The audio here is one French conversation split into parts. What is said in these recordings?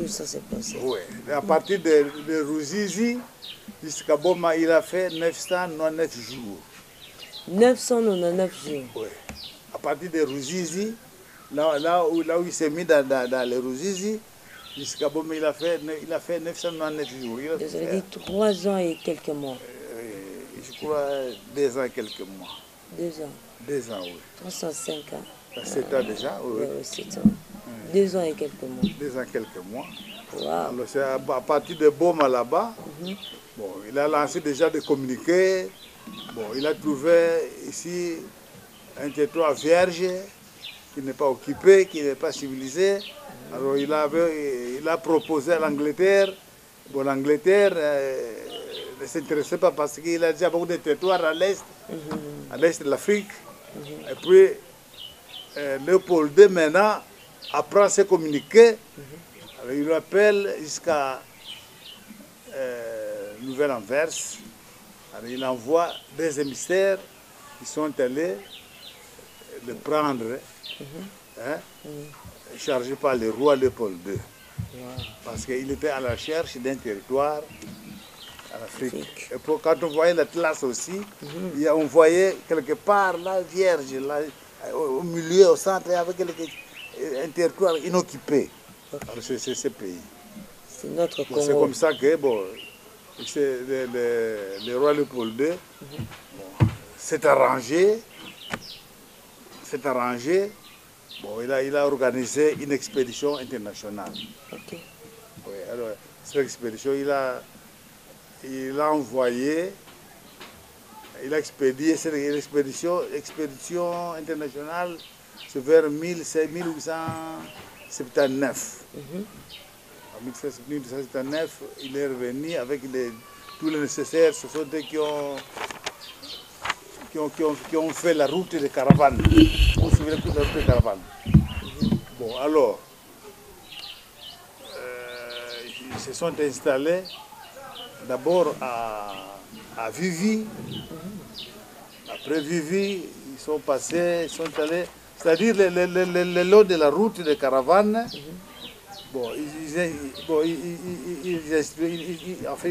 1857. Oui. À partir de Ruzizi jusqu'à Boma, il a fait 999 jours. 999 jours. Oui. À partir de Ruzizi, là où il s'est mis dans les Ruzizi, jusqu'à Boma, il a fait 999 jours. Ça veut dire 3 ans et quelques mois. Je crois 2 ans et quelques mois. 2 ans. 2 ans, oui. 305 ans. 7 ans déjà, oui. Oui, 7 ans. 2 ans et quelques mois. 2 ans et quelques mois. Wow. Alors c'est à partir de Boma là-bas, bon, il a lancé déjà des communiqués. Bon, il a trouvé ici un territoire vierge qui n'est pas occupé, qui n'est pas civilisé. Alors il a proposé à l'Angleterre. Bon, l'Angleterre ne s'intéressait pas parce qu'il a déjà beaucoup de territoires à l'est de l'Afrique. Et puis Léopold II maintenant apprend ses communiqués. Alors, il appelle jusqu'à Nouvelle-Anvers. Alors, il envoie des émissaires qui sont allés le prendre, chargés par le roi Léopold II. Wow. Parce qu'il était à la recherche d'un territoire en Afrique. Et puis, quand on voyait l'Atlas aussi, on voyait quelque part la Vierge, là, au milieu, au centre, avec un territoire inoccupé. Alors c'est ce pays. C'est notre Congo. C'est comme ça que bon, le roi Léopold II s'est arrangé. Bon, il a organisé une expédition internationale. Okay. Oui, alors, cette expédition, il a envoyé, il a expédié cette expédition internationale, c'est vers 1879. En 1879, il est revenu avec tout le nécessaire. Ce sont eux qui ont fait la route des caravanes. Vous suivez la route des caravanes. Bon, alors, ils se sont installés d'abord à Vivi. Après Vivi, ils sont allés, c'est-à-dire le long de la route des caravanes. Bon, ils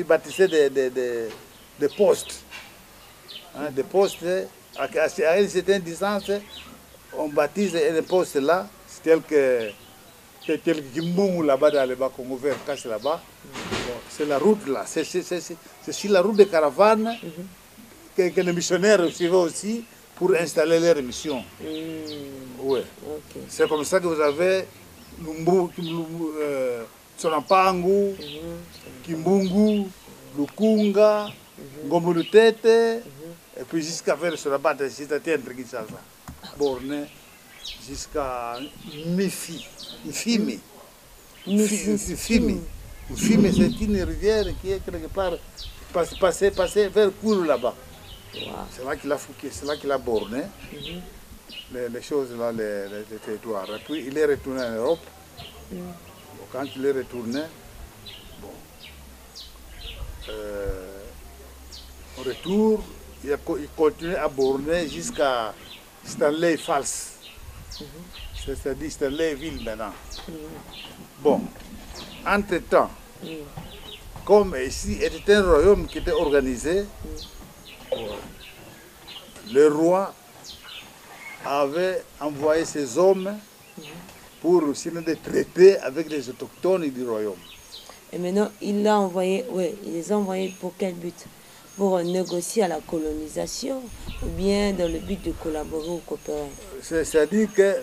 bâtissaient des postes. Hein, des postes, à une certaine distance, on baptise des postes là, tel que Kimbungu là-bas dans le Bas-Congo vers Casse là-bas. Bon, c'est la route là, c'est sur la route des caravanes que les missionnaires suivaient aussi pour installer leurs missions. Oui. Okay. C'est comme ça que vous avez Sonampangu, Kimbungu, Lukunga, Ngomulutete, et puis jusqu'à vers Sonabat, c'est-à-dire entre Kinshasa, Borné, jusqu'à Mfimi. Mfimi, c'est une rivière qui est quelque part passée vers Kourou là-bas. Wow. C'est là qu'il a borné les choses là, les territoires. Et puis il est retourné en Europe. Bon, quand il est retourné, bon, au retour, il continue à borner jusqu'à Stanley Falls. C'est-à-dire Stanleyville maintenant. Bon, entre-temps, comme ici était un royaume qui était organisé, le roi avait envoyé ses hommes pour signer des traités avec les autochtones du royaume. Et maintenant, il les a envoyés pour quel but? Pour négocier à la colonisation ou bien dans le but de collaborer ou coopérer? C'est-à-dire que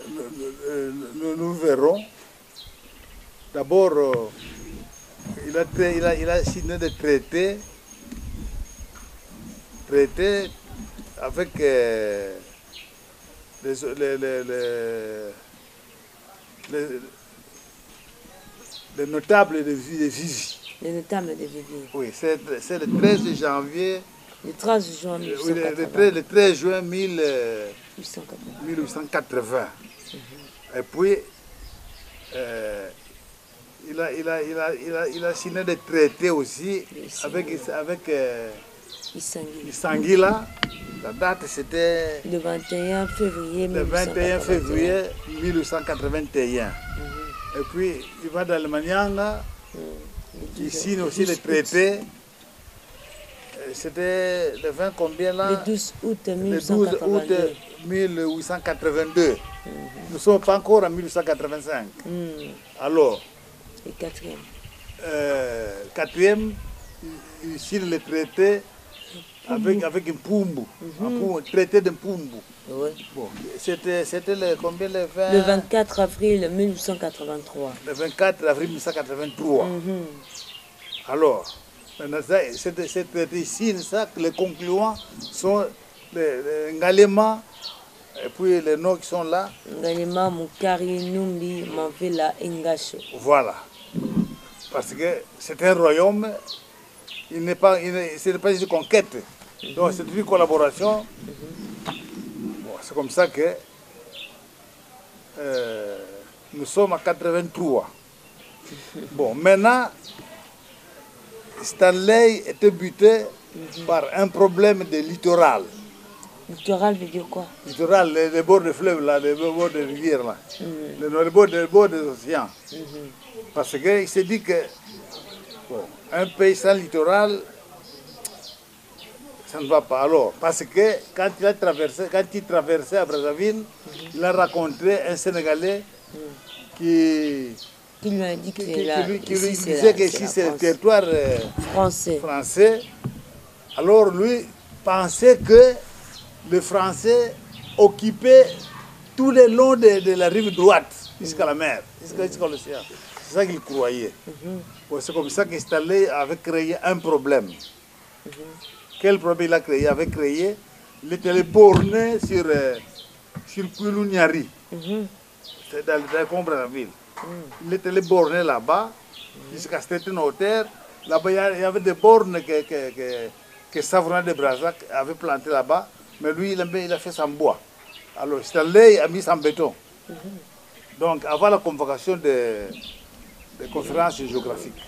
nous verrons. D'abord, il a signé des traités avec les notables de Vivi. Les notables de Vivi. Oui, c'est le 13 janvier. Le 13 juin 1880. Le 13 juin 1880. Et puis, il a signé des traités aussi avec Isangila. La date c'était le 21 février 1881. Et puis, il va dans le Manianga. Il signe aussi les traités. C'était le 20 combien là? Le 12 août Le 12 août 1882. Nous ne sommes pas encore en 1885. Alors, le quatrième. Quatrième, il signe le traité avec un Pumbu. Un traité de Pumbu. Ouais. Bon, c'était le combien le 20? Le 24 avril 1883. Le 24 avril 1883. Alors, c'est traité ici, ça, les concluants sont les Ngalema, et puis les noms qui sont là. Ngalema, Mukari, Numbi, Manvela, Engacho. Voilà. Parce que c'est un royaume, ce n'est pas une conquête. Donc c'est une collaboration. Bon, c'est comme ça que nous sommes à 83. Bon, maintenant, Stanley était buté par un problème de littoral. Littoral veut dire quoi? Littoral, les bords de fleuves, là, les bords de rivières, là. Les bords des océans. Parce qu'il s'est dit que bon, un pays sans littoral, ça ne va pas. Alors, parce que quand il traversait à Brazzaville, il a rencontré un Sénégalais qui lui a dit que qui lui disait que ici c'est le territoire français. Alors lui pensait que les Français occupaient tout le long de la rive droite jusqu'à la mer, jusqu'à l'océan. C'est ça qu'il croyait. Bon, c'est comme ça qu'Stanley avait créé un problème. Quel problème il a créé? Il avait créé, il était borné sur Koulouniari, c'est dans le pont Brazzaville. Il était borné là-bas, jusqu'à certaines hauteurs. Là-bas, il y avait des bornes que Savona de Brazzac avait plantées là-bas, mais lui, il a fait ça en bois. Alors, Stanley a mis ça en béton. Donc, avant la convocation des conférences géographiques.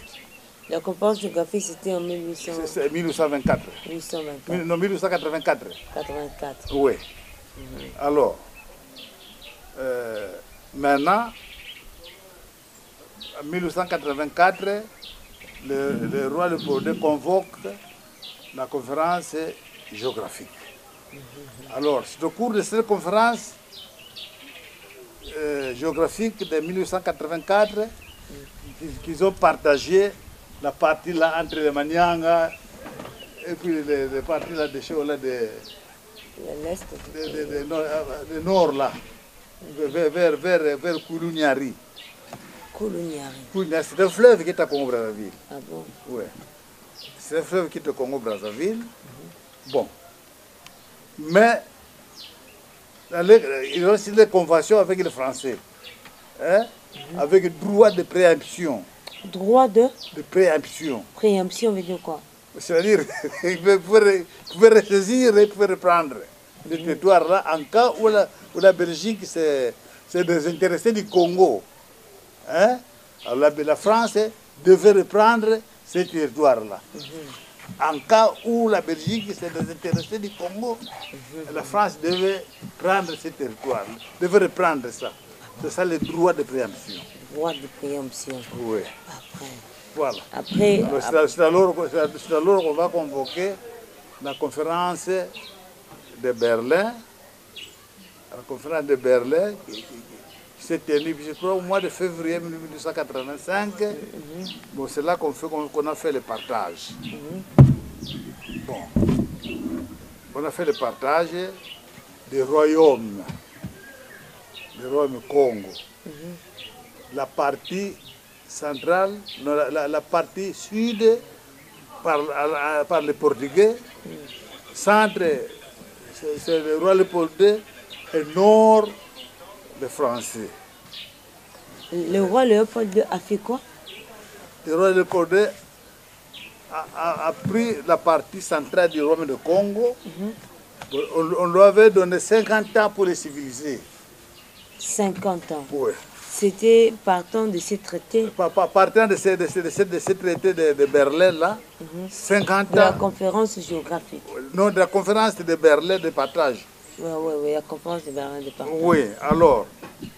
La conférence géographique, c'était en 1824. 1824. 1824. Non, 1884. 84. Oui. Alors, maintenant, en 1884, le roi Léopold convoque la conférence géographique. Alors, c'est au cours de cette conférence géographique de 1884 qu'ils ont partagé la partie là entre les Manianga et puis les parties là de chez là de nord là, vers Koulouniari. Koulouniari. C'est un fleuve qui est à Congo-Brazzaville. Ah bon? Oui. C'est un fleuve qui est au Congo-Brazzaville. Bon. Mais ils ont aussi des conventions avec les Français. Hein? Avec droit de préemption. Droit de préemption. Préemption veut dire quoi? C'est-à-dire, ils pouvaient ressaisir et pouvaient reprendre le territoire là en cas où la Belgique s'est désintéressée du Congo. Hein? Alors la France devait reprendre ce territoire-là. En cas où la Belgique s'est désintéressée du Congo, la France devait prendre ce territoire, devait reprendre ça. C'est ça le droit de préemption. Droit de préemption. Oui. Après. Voilà. Après, c'est alors qu'on va convoquer la conférence de Berlin. La conférence de Berlin qui s'est tenue, je crois, au mois de février 1885. Bon, c'est là qu'on a fait le partage. Bon. On a fait le partage des royaumes. Le royaume Congo. La partie centrale, non, la partie sud par les Portugais, centre, c'est le roi Léopold II, et nord, les Français. Le roi Léopold II a fait quoi? Le roi Léopold II a pris la partie centrale du royaume de Congo. On lui avait donné 50 ans pour les civiliser. 50 ans. Oui. C'était partant de ces traités. Partant de ces traités de Berlin, là, 50 ans. De la conférence géographique. Non, de la conférence de Berlin de partage. Oui, la conférence de Berlin de partage. Oui, alors,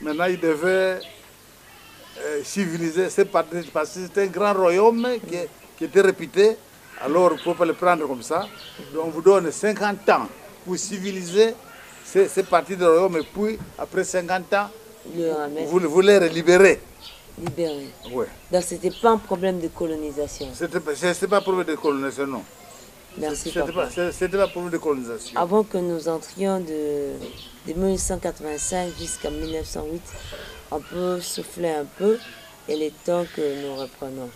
maintenant il devait civiliser ces parties, parce que c'était un grand royaume qui était réputé. Alors, il ne faut pas le prendre comme ça. Donc, on vous donne 50 ans pour civiliser ces parties de royaume. Et puis, après 50 ans, vous les libérez. Libéré. Oui. Donc, ce n'était pas un problème de colonisation. Ce n'était pas un problème de colonisation, non. Merci, C'était pas un problème de colonisation. Avant que nous entrions de 1885 jusqu'à 1908, on peut souffler un peu et il est temps que nous reprenons.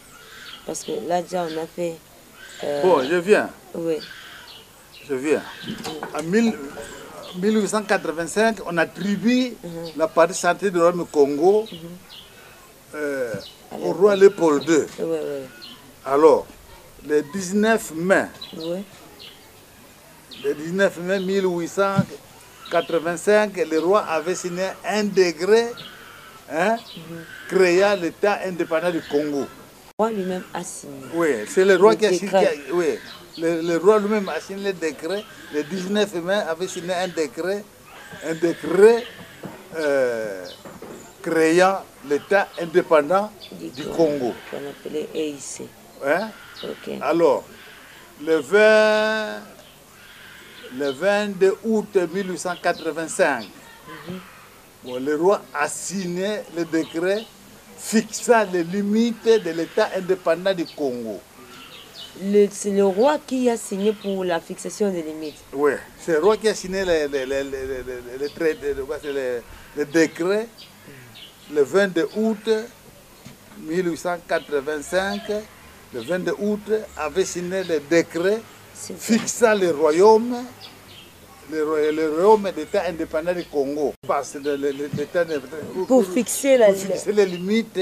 Parce que là, déjà, on a fait... Bon, je viens. Oui. Je viens. En 1885, on attribue la partie santé du royaume Congo au roi Léopold II. Oui, oui. Alors, le 19 mai, Oui. le 19 mai 1885, le roi avait signé un décret créant l'État indépendant du Congo. Le roi lui-même a signé. Oui, c'est le roi qui a signé. Décret. Oui, le roi lui-même a signé le décret. Le 19 mai avait signé un décret créant l'État indépendant du Congo. Qu'on appelait EIC. Hein? Ok. Alors, le 22 août 1885, bon, le roi a signé le décret fixant les limites de l'État indépendant du Congo. C'est le roi qui a signé pour la fixation des limites. Oui, c'est le roi qui a signé le décret le 22 août 1885. Le 22 août avait signé le décret fixant le royaume d'État indépendant du Congo. Pour fixer les limites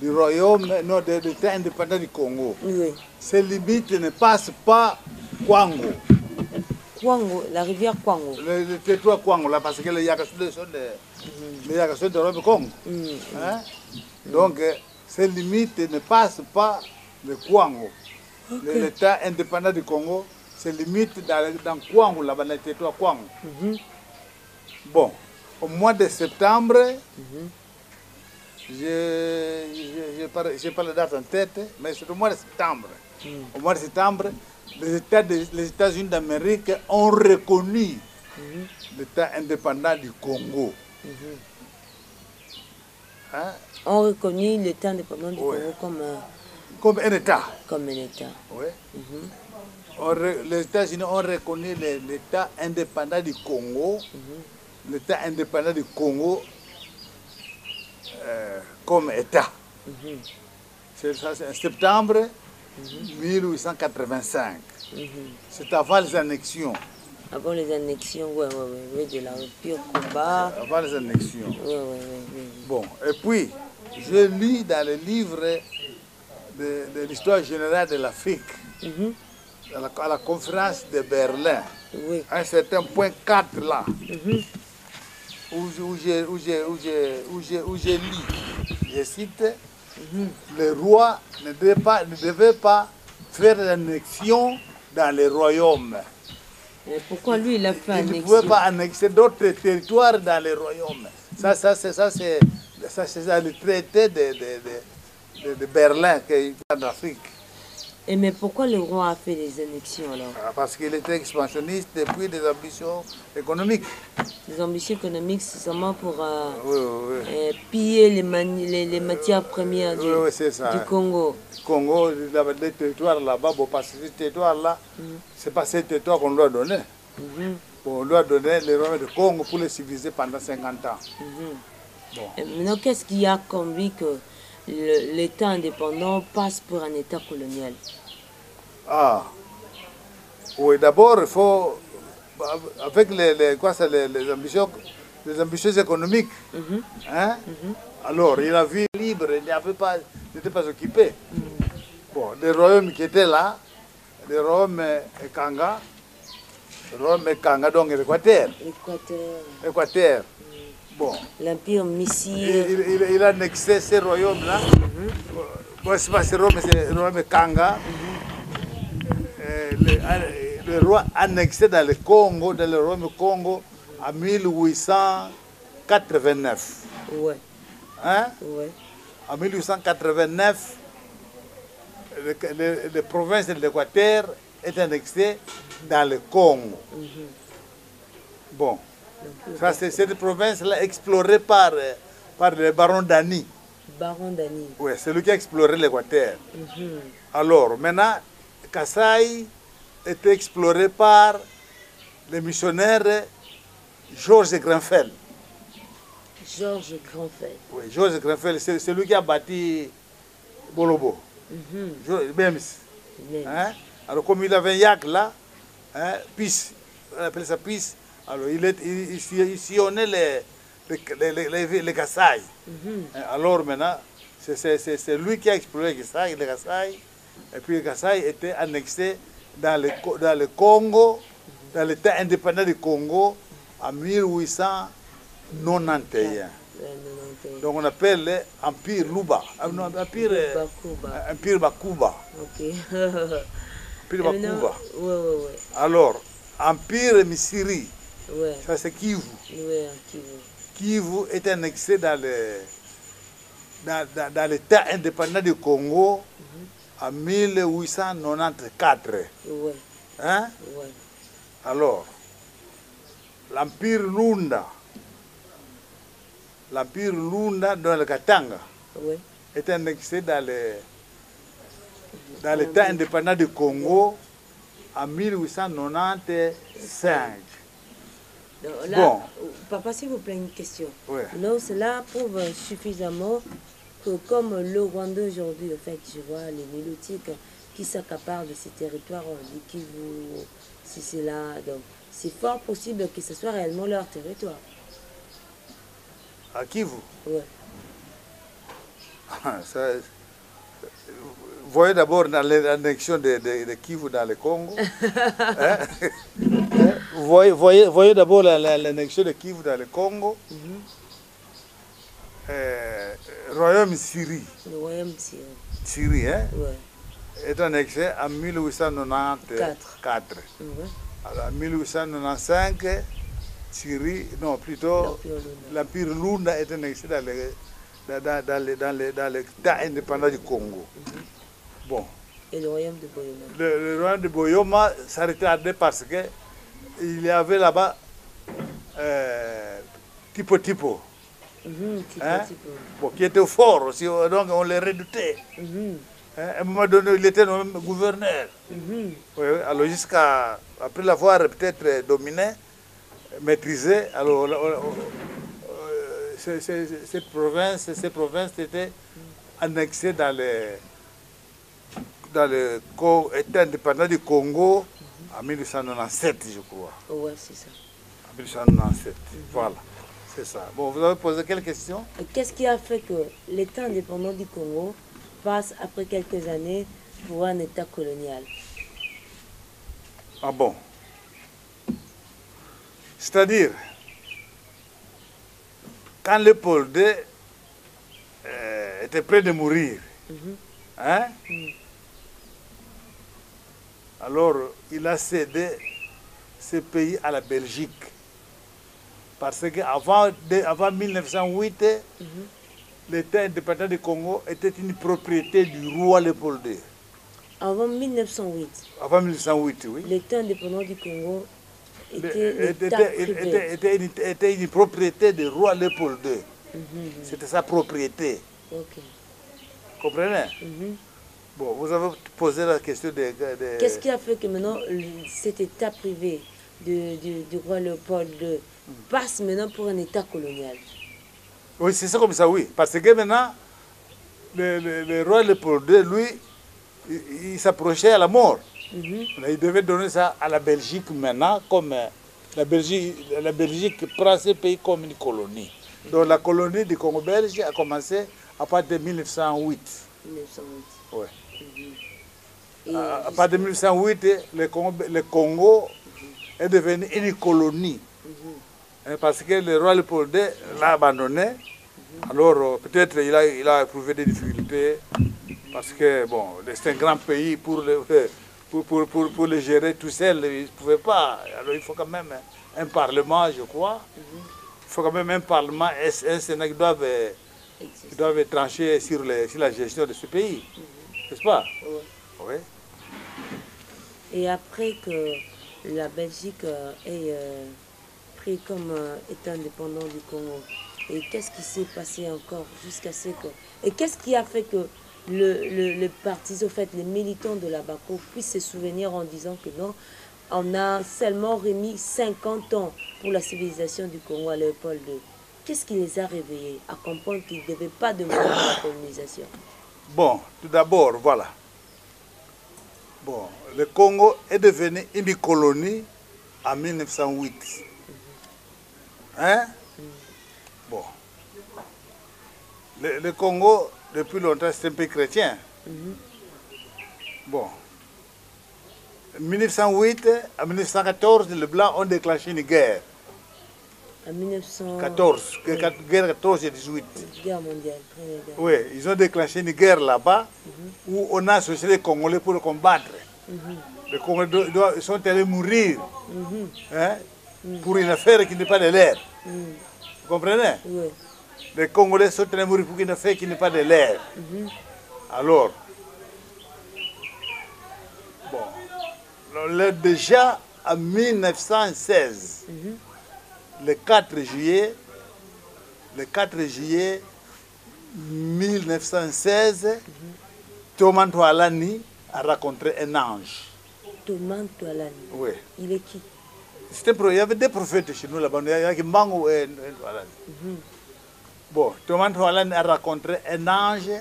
du royaume de l'État indépendant du Congo. Oui. Ces limites ne passent pas Kwango. Kwango, la rivière Kwango. Le territoire Kwango, là, parce que les Yakassou sont des royaumes Congo. Hein? Donc, ces limites ne passent pas le Kwango. Okay. L'État indépendant du Congo se limite dans Kwango, là-bas, dans le territoire Kwango. Bon, au mois de septembre, je n'ai pas la date en tête, mais c'est au mois de septembre. Au mois de septembre, les États-Unis d'Amérique ont reconnu l'État indépendant du Congo. Hein? Ont reconnu l'État indépendant du Congo comme un État. Comme un État. Oui. Les États-Unis ont reconnu l'État indépendant du Congo, l'État indépendant du Congo comme État. C'est en septembre 1885. C'est avant les annexions. Avant les annexions, oui, de la pure combat. Avant les annexions. Oui. Bon, et puis, je lis dans le livre de l'histoire générale de l'Afrique, à la conférence de Berlin, un certain point 4 là, où j'ai lu, je cite, le roi ne devait pas faire l'annexion dans les royaumes. Et pourquoi lui il a fait annexion? Il ne pouvait pas annexer d'autres territoires dans les royaumes. Ça c'est le traité de Berlin qui est en Afrique. Et mais pourquoi le roi a fait des annexions alors? Parce qu'il était expansionniste depuis des ambitions économiques. Des ambitions économiques, c'est seulement pour piller les matières premières du Congo. Congo, les territoires là-bas, bon, parce que ces territoires-là, c'est pas ces territoires qu'on doit donner. Bon, on doit donner les royaumes de Congo pour les civiliser pendant 50 ans. Bon. Et maintenant, qu'est-ce qui a conduit que l'État indépendant passe pour un État colonial? Ah, oui, d'abord, il faut, avec les ambitions économiques, alors la vie libre n'était pas occupée. Bon, les royaumes qui étaient là, les royaumes Kanga, donc l'Équateur. Bon. L'Empire missile. Il a annexé ces royaumes-là. Bon, c'est pas ces royaumes, mais c'est le royaume Kanga. Le roi annexé dans le Congo, dans le royaume Congo, en 1889. Ouais. Hein? Ouais. en 1889, les provinces de l'Équateur étaient annexées dans le Congo. Bon, ça c'est cette province-là explorée par le baron Dani. Baron Dani. Oui, c'est lui qui a exploré l'Équateur. Alors, maintenant, Kasaï était exploré par le missionnaire Georges Grenfell. Georges Grenfell. Oui, Georges Grenfell, c'est lui qui a bâti Bolobo. Même. Hein? Alors, comme il avait un yak là, hein, pisse, on appelle ça pisse, alors il sillonnait les Kasaï. Alors maintenant, c'est lui qui a exploré les Kasaï, et puis les Kasaï étaient annexés dans le Congo, dans l'État indépendant du Congo, en 1891. Donc on appelle l'Empire Luba, Empire Bakuba. Ok. Empire Bakuba. Ouais. Alors, Empire Misiri, Ouais. ça c'est Kivu. Ouais, Kivu. Kivu est annexé dans l'État indépendant du Congo en 1894. Ouais. Hein? Ouais. Alors, l'Empire Lunda dans le Katanga, Ouais. est annexé dans l'État indépendant du Congo en 1895. Donc, là, Bon. Papa, s'il vous plaît, une question. Ouais. Donc, cela prouve suffisamment que comme le Rwanda aujourd'hui, en fait, je vois les Nilotiques qui s'accaparent de ces territoires, on dit Kivu, si c'est là. Donc, c'est fort possible que ce soit réellement leur territoire. À Kivu. Ouais. Vous voyez d'abord dans l'annexion de Kivu dans le Congo. Hein? Vous voyez d'abord l'annexion de Kivu dans le Congo. Royaume Syrie. Le royaume Syrie. Syrie, hein? Ouais. Est annexé en 1894. Ouais. Alors, en 1895, Syrie, non, plutôt l'Empire Lunda est annexé dans l'État indépendant du Congo. Bon. Et le royaume de Boyoma. Le royaume de Boyoma s'est retardé parce qu'il y avait là-bas Tipo. Hein? Bon, qui était fort aussi, donc on les redoutait. Hein? À un moment donné, il était même gouverneur. Oui, alors après l'avoir peut-être dominé, maîtrisé, alors ces provinces étaient annexées dans le État indépendant du Congo en 1897, je crois. Ouais, c'est ça. En 1897, voilà, c'est ça. Bon, vous avez posé quelle question? Qu'est-ce qui a fait que l'État indépendant du Congo passe après quelques années pour un État colonial? Ah bon? C'est-à-dire, quand Léopold II était près de mourir, hein? Alors il a cédé ce pays à la Belgique. Parce qu'avant 1908, l'État indépendant du Congo était une propriété du roi Léopold II. Avant 1908, Avant 1908, oui. l'État indépendant du Congo était une propriété du roi Léopold II. C'était sa propriété. Ok. Comprenez? Bon, vous avez posé la question de... Qu'est-ce qui a fait que maintenant cet État privé du roi Léopold II passe maintenant pour un État colonial? Oui, c'est ça comme ça, oui. Parce que maintenant, le roi Léopold II, lui, il s'approchait à la mort. Il devait donner ça à la Belgique maintenant, comme la Belgique prend ce pays comme une colonie. Donc la colonie du Congo belge a commencé à partir de 1908. 1908. Ouais. Et à partir de 1908, le Congo est devenu une colonie. Parce que le roi Léopold II l'a abandonné. Alors peut-être il a éprouvé des difficultés. Parce que bon, c'est un grand pays pour le gérer tout seul. Il ne pouvait pas. Alors il faut quand même un parlement, je crois. Il faut quand même un parlement et un Sénat qui doivent qui doivent trancher sur la gestion de ce pays. N'est-ce pas? Oui. Et après que la Belgique ait pris comme état indépendant du Congo, et qu'est-ce qui s'est passé encore jusqu'à ce que... Et qu'est-ce qui a fait que le parti, au fait, les militants de la BACO puissent se souvenir en disant que non, on a seulement remis 50 ans pour la civilisation du Congo à Léopold II. Qu'est-ce qui les a réveillés à comprendre qu'ils ne devaient pas demander la colonisation? Bon, tout d'abord, voilà. Bon, le Congo est devenu une colonie en 1908. Hein? Bon. Le Congo, depuis longtemps, c'est un pays chrétien. Bon. En 1908 à 1914, les Blancs ont déclenché une guerre. En 1914, guerre 14 et 18. Guerre mondiale. Oui, ils ont déclenché une guerre là-bas où on a associé les Congolais pour le combattre. Les Congolais ils sont allés mourir hein, pour une affaire qui n'est pas de l'air. Vous comprenez? Oui. Les Congolais sont allés mourir pour une affaire qui n'est pas de l'air. Alors, bon, déjà en 1916, le 4 juillet 1916, Thomas Toualani a rencontré un ange. Thomas Toualani. Oui. Il est qui? Il y avait des prophètes chez nous là-bas. Il y avait Mbango et Toualani. Bon, Thomas Toualani a rencontré un ange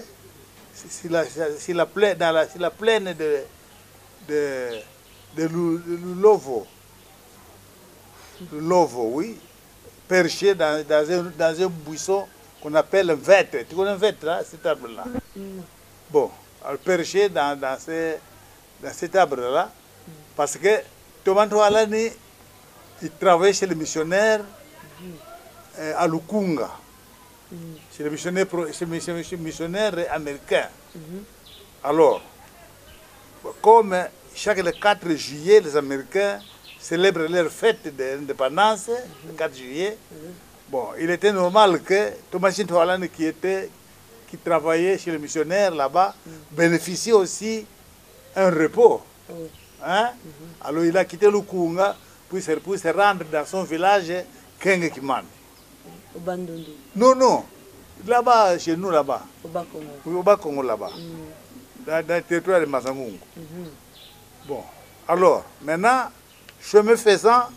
sur la plaine de Lulovo. Lulovo, oui. Perché dans un buisson qu'on appelle un vêtre. Tu connais un vêtre, là, cet arbre-là? Bon, perché dans cet arbre-là, parce que Thomas Toualani, il travaillait chez les missionnaires à Lukunga, chez les missionnaires américains. Alors, comme chaque le 4 juillet, les Américains célèbrent leur fête d'indépendance, le 4 juillet, bon, il était normal que Thomas Toualani, qui travaillait chez les missionnaires là-bas, bénéficie aussi un repos. Hein? Alors il a quitté Lukunga pour se rendre dans son village, Kengekiman. Au Bandundu. Non, là-bas, chez nous là-bas. Au Bas-Congo. Oui, au Bas-Congo là-bas. Dans le territoire de Mazangungu. Bon, alors, maintenant, chemin faisant,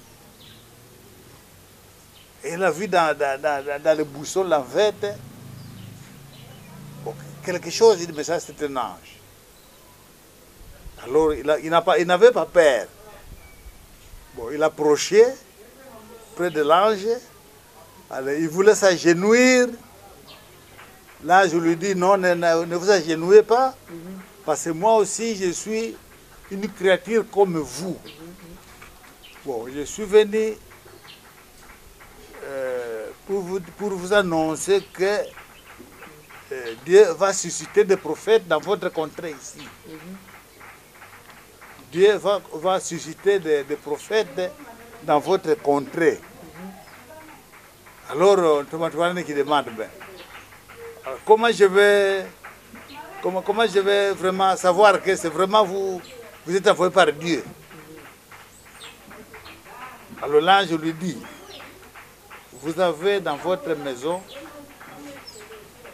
il a vu dans le buisson, la vête, bon, quelque chose, il dit, mais ça c'est un ange. Alors, il n'avait pas peur. Bon, il approchait près de l'ange, il voulait s'agenouiller. Là, je lui dis, non, ne vous agenouillez pas, parce que moi aussi, je suis une créature comme vous. Bon, je suis venu pour vous annoncer que Dieu va susciter des prophètes dans votre contrée ici. Dieu va susciter des prophètes dans votre contrée. Alors, Thomas Toualani qui demande, ben, comment je vais vraiment savoir que c'est vraiment vous êtes envoyé par Dieu? Alors là, je lui dis, vous avez dans votre maison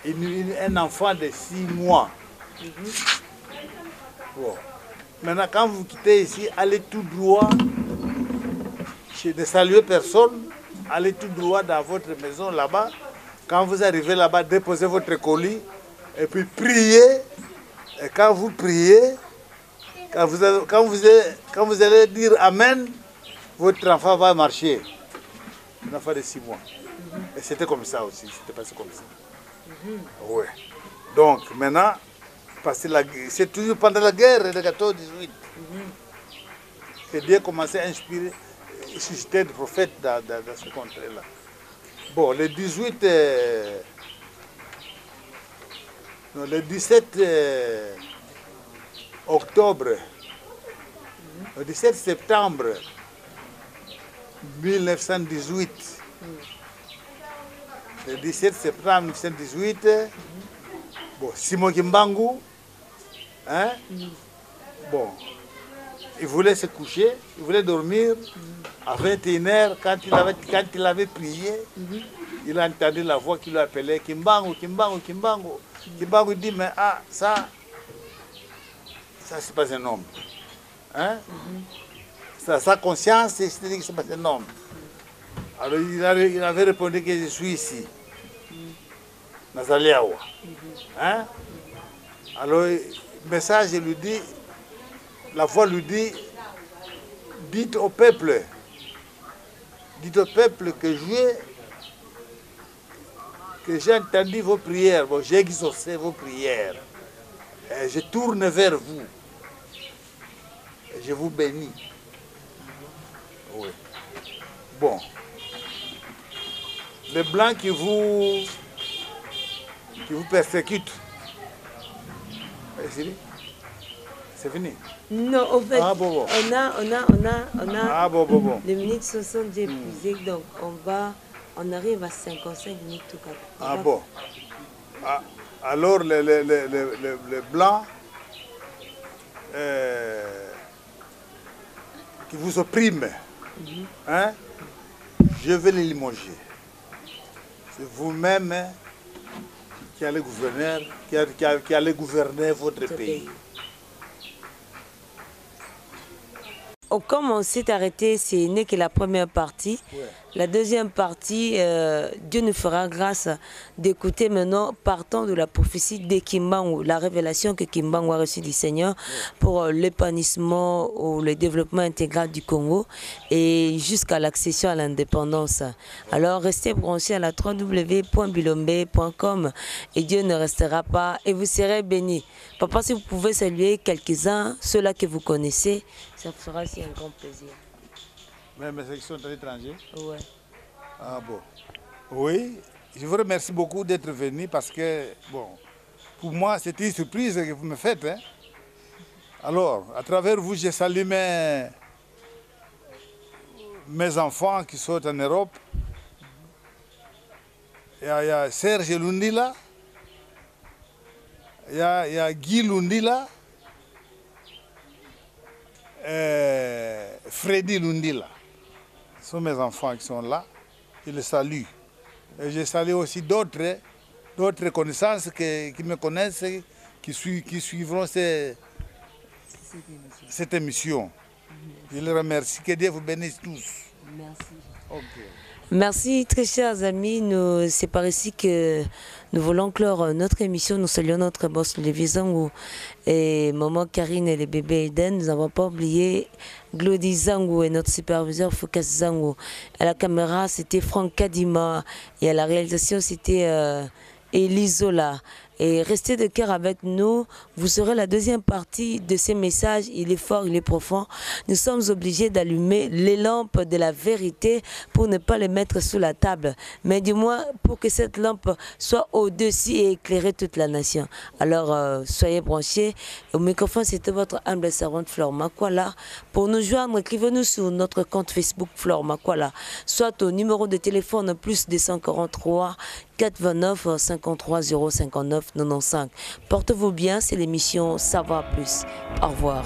un enfant de 6 mois. Bon. Maintenant, quand vous quittez ici, allez tout droit, ne saluez personne, allez tout droit dans votre maison là-bas. Quand vous arrivez là-bas, déposez votre colis et puis priez. Et quand vous priez, quand vous allez dire Amen, votre enfant va marcher. Un enfant de 6 mois. Et c'était comme ça aussi, c'était passé comme ça. Oui. Donc maintenant, c'est toujours pendant la guerre de 14-18 que Dieu commençait à inspirer, susciter des prophètes dans ce contrée-là. Bon, le 17 octobre, le 17 septembre 1918, le 17 septembre 1918, bon, Simon Kimbangu, hein, bon, il voulait se coucher, il voulait dormir. À 21h, quand il avait prié, il a entendu la voix qui lui appelait Kimbangu, Kimbangu, Kimbangu. Kimbangu dit, mais ah, ça c'est pas un homme. Hein? Sa conscience, c'est-à-dire que c'est pas un homme. Alors il avait répondu que je suis ici. Nazaliawa. Hein? Alors le message lui dit, la voix lui dit, dites au peuple que j'ai entendu vos prières, bon, j'ai exaucé vos prières. Et je tourne vers vous. Et je vous bénis. Oui. Bon. Les Blancs qui vous persécutent. C'est fini. Non, en fait, ah, bon. on a ah, bon. les minutes se sont épuisées, donc on arrive à 55 minutes tout cas. Ah bon. Ah, alors les Blancs qui vous oppriment, hein, je vais les limoger. C'est vous-même qui allez gouverner votre pays. Comme on s'est arrêté, c'est n'est que la première partie. Ouais. La deuxième partie, Dieu nous fera grâce d'écouter maintenant, partant de la prophétie de Kimbangu, la révélation que Kimbangu a reçue du Seigneur pour l'épanouissement ou le développement intégral du Congo et jusqu'à l'accession à l'indépendance. Alors restez branchés à la www.bilombe.com et Dieu ne restera pas et vous serez bénis. Papa, si vous pouvez saluer quelques-uns, ceux-là que vous connaissez, ça fera aussi un grand plaisir. Même ceux qui sont à l'étranger? Ouais. Ah bon. Oui, je vous remercie beaucoup d'être venu parce que, bon, pour moi, c'est une surprise que vous me faites. Hein? Alors, à travers vous, je salue mes enfants qui sont en Europe. Il y a Serge Lundila, il y a Guy Lundila, et Freddy Lundila. Ce sont mes enfants qui sont là. Je les salue. Et je salue aussi d'autres connaissances qui me connaissent, qui suivront cette émission. Je les remercie. Que Dieu vous bénisse tous. Merci. Okay. Merci, très chers amis. C'est par ici que nous voulons clore notre émission. Nous saluons notre boss, Lévi Zangou, et maman Karine et les bébés Eden. Nous n'avons pas oublié Glody Zangou et notre superviseur Focus Zangou. À la caméra, c'était Franck Kadima. Et à la réalisation, c'était Elizola. Et restez de cœur avec nous. Vous serez la deuxième partie de ces messages. Il est fort, il est profond. Nous sommes obligés d'allumer les lampes de la vérité pour ne pas les mettre sous la table. Mais du moins pour que cette lampe soit au-dessus et éclairer toute la nation. Alors soyez branchés. Au microphone, c'était votre humble servante Flore Makwala. Pour nous joindre, écrivez-nous sur notre compte Facebook Flore Makwala. Soit au numéro de téléphone plus 243 429 53 059 95. Portez-vous bien, c'est l'émission Savoir Plus. Au revoir.